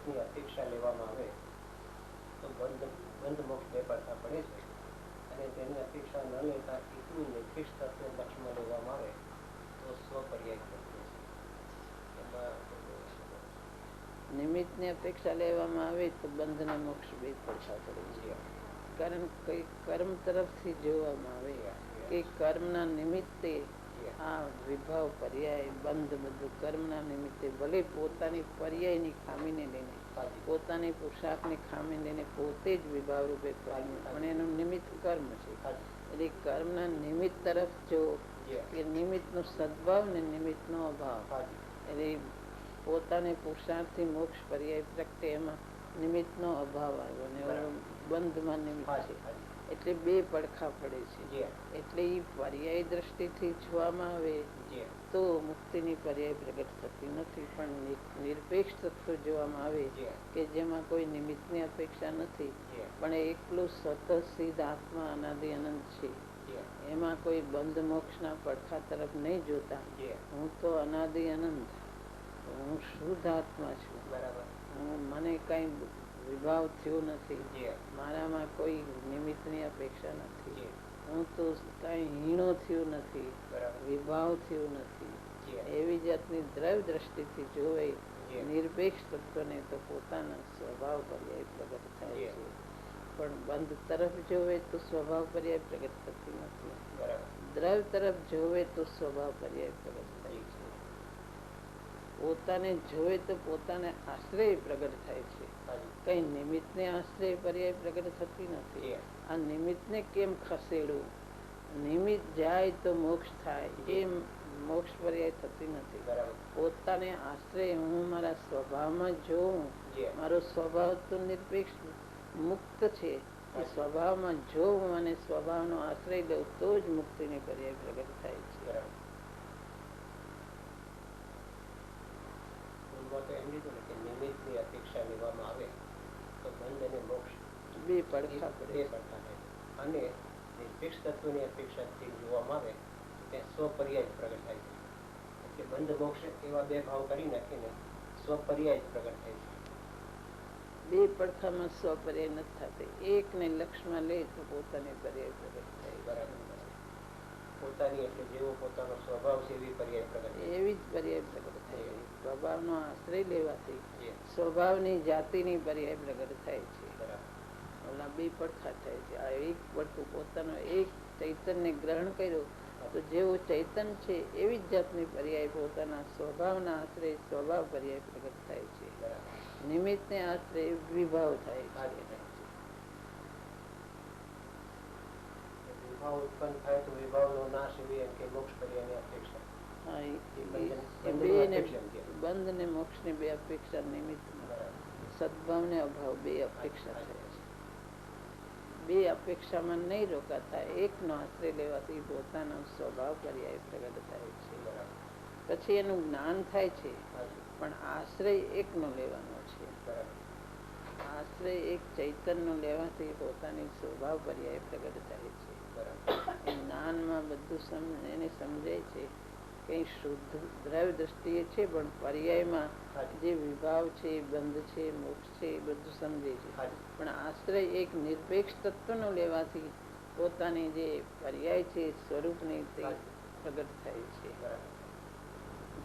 મોક્ષની અપેક્ષા લેવામાં આવે તો બંધ મોક્ષ બે પડતા પડે છે, અને તેની અપેક્ષા ન લેતા એકલું નિર્દિષ્ટ તત્વ લક્ષમાં લેવામાં આવે તો સ્વપર્યાય તત્વ છે. નિમિત્ત ની અપેક્ષા લેવામાં આવે તો બંધ ને મોક્ષ બે પડતા પડે છે. કારણ કઈ કર્મ તરફથી જોવામાં આવે કે કર્મના નિમિત્તે આ વિભાવ પર્યાય બંધ બધું કર્મના નિમિત્તે ભલે પોતાની પર્યાયની ખામીને લઈને પોતાની પુરુષાર્થની ખામી લઈને પોતે જ વિભાવ રૂપે પણ એનું નિમિત્ત કર્મ છે. એટલે કર્મના નિમિત્ત તરફ જો કે નિમિત્તનો સદભાવ ને નિમિત્તનો અભાવ, એટલે પોતાને પુરુષાર્થથી મોક્ષ પર્યાય પ્રગટે એમાં નિમિત્તનો અભાવ આવ્યો અને બંધમાં નિમિત્ત છે, એટલે બે પડખા પડે છે. એટલે એ પર્યાય દ્રષ્ટિથી જોવામાં આવે તો મુક્તિની પર્યાય પ્રગટ થતી નથી, પણ નિરપેક્ષ તત્વ જોવામાં આવે કે જેમાં કોઈ નિમિત્તની અપેક્ષા નથી, પણ એકલું સતત સિદ્ધ આત્મા અનાદિ અનંત છે, એમાં કોઈ બંધ મોક્ષના પડખા તરફ નહીં જોતા હું તો અનાદિ અનંત, હું શુદ્ધ આત્મા છું, મને કઈ વિભાવ થયો નથી, મારામાં કોઈ નિમિત્તની અપેક્ષા નથી, હું તો કઈ હીણો થયો નથી, વિભાવ થયો નથી, એવી જાતની દ્રવ્ય દ્રષ્ટિથી જોવે નિરપેક્ષ તત્વને તો પોતાના સ્વભાવ પર્યાય પ્રગટ થાય છે. પણ બંધ તરફ જોવે તો સ્વભાવ પર્યાય પ્રગટ થતી નથી, દ્રવ્ય તરફ જોવે તો સ્વભાવ પર્યાય પ્રગટ થાય છે. પોતાને જોવે તો પોતાને આશ્રય પ્રગટ થાય છે, કઈ નિમિત્તને આશ્રય પર્યાય પ્રગટ થતી નથી. આ નિમિત્તને કેમ ખસેડવું, નિમિત્ત જાય તો મોક્ષ થાય એમ મોક્ષ પર્યાય થતી નથી. પોતાને આશ્રય હું મારા સ્વભાવમાં જોઉં, મારો સ્વભાવ તો નિરપેક્ષ મુક્ત છે, એ સ્વભાવમાં જોઉં અને સ્વભાવનો આશ્રય લઉં તો જ મુક્તિની પર્યાય પ્રગટ થાય છે. નિમિત્તની અપેક્ષા લેવામાં આવે તો બંધ અને મોક્ષ બે પડખા પડે, અને નિરપેક્ષ તત્વની અપેક્ષાથી જોવામાં આવે તો ત્યાં સ્વપર્યાય પ્રગટ થાય છે. એટલે બંધ મોક્ષ એવા બે ભાવ કરી નાખીને સ્વપર્યાય પ્રગટ થાય છે. બે પડખામાં સ્વપર્યાય નથી થતી, એકને લક્ષમાં લે તો પોતાની પર્યાય પ્રગટ થાય. બરાબર, પોતાની એટલે જેવો પોતાનો સ્વભાવ છે એવી પર્યાય પ્રગટ, એવી જ પર્યાય પ્રગટ થાય. સ્વભાવનો આશ્રય લેવાથી સ્વભાવની જાતિની પર્યાય પ્રગટ થાય છે. ઓલા બે પડખા થાય છે. આ એક પડખું પોતાનો એક ચૈતન્ય ગ્રહણ કર્યો તો જેવું ચૈતન છે એવી જ જાતની પર્યાય પોતાના સ્વભાવના આશ્રય સ્વભાવ પર્યાય પ્રગટ થાય છે. નિમિત્તને આશ્રય વિભાવ થાય છે. વિભાવ ઉત્પન્ન થાય તો વિભાવનો નાશ એવી એમ કે મોક્ષ પર્યાયની અપેક્ષા. બંધ ને મોક્ષ ની બે અપેક્ષા નિમિત્ત, સદભાવ ને અભાવ બે અપેક્ષા થાય છે. બે અપેક્ષામાં નહીં રોકાતા એકનો આશ્રય લેવાથી પોતાનો સ્વભાવ પર્યાય પ્રગટ થાય છે. પછી એનું જ્ઞાન થાય છે, પણ આશ્રય એકનો લેવાનો છે. આશ્રય એક ચૈતન્ય લેવાથી પોતાની સ્વભાવ પર્યાય પ્રગટ થાય છે. જ્ઞાનમાં બધું એને સમજાય છે કઈ શુદ્ધ દ્રવ્ય દ્રષ્ટિએ છે, પણ પર્યાયમાં જે વિભાવ છે, બંધ છે, મોક્ષ છે એ બધું સમજે છે. પણ આશ્રય એક નિરપેક્ષ તત્વનો લેવાથી પોતાની જે પર્યાય છે સ્વરૂપની તે પ્રગટ થાય છે.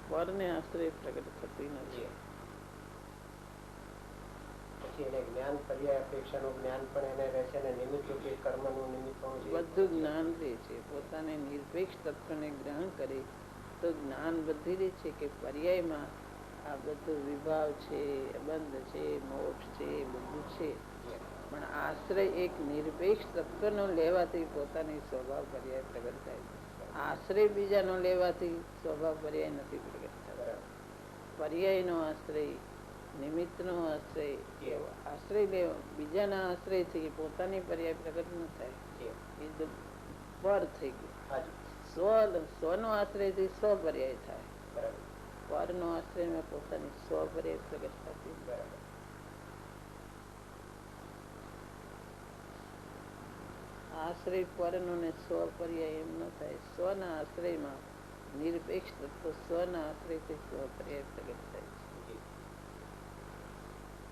પરને આશ્રય પ્રગટ થતી નથી. પછી એને જ્ઞાન પર્યાય અપેક્ષાનું જ્ઞાન પણ એને રહે છે, અને નિમિત્ત રૂપે કર્મનું નિમિત્ત બધું જ્ઞાન રહે છે. પોતાને નિરપેક્ષ તત્વને ગ્રહણ કરે તો જ્ઞાન બધી રહે છે કે પર્યાયમાં આ બધું વિભાવ છે, બંધ છે, મોક્ષ છે, બધું છે, પણ આશ્રય એક નિરપેક્ષ તત્વનો લેવાથી પોતાની સ્વભાવ પર્યાય પ્રગટ થાય. આશ્રય બીજાનો લેવાથી સ્વભાવ પર્યાય નથી પ્રગટ થતા. પર્યાયનો આશ્રય, નિમિત્તનો આશ્રય, આશ્રય લેવા બીજાના આશ્રયથી પોતાની પર્યાય પ્રગટ ન થાય. એ તો પર થઈ ગયું. સ્વનો આશ્રયથી સ્વ પર્યાય થાય. પરનો આશ્રયમાં પોતાની સ્વ પર્યાય પ્રગટ થતી. આશ્રય પરનો ને સ્વ પર્યાય એમ ન થાય. સ્વના આશ્રયમાં નિરપેક્ષ તત્વ સ્વના આશ્રયથી સ્વ પર્યાય પ્રગટ થાય છે.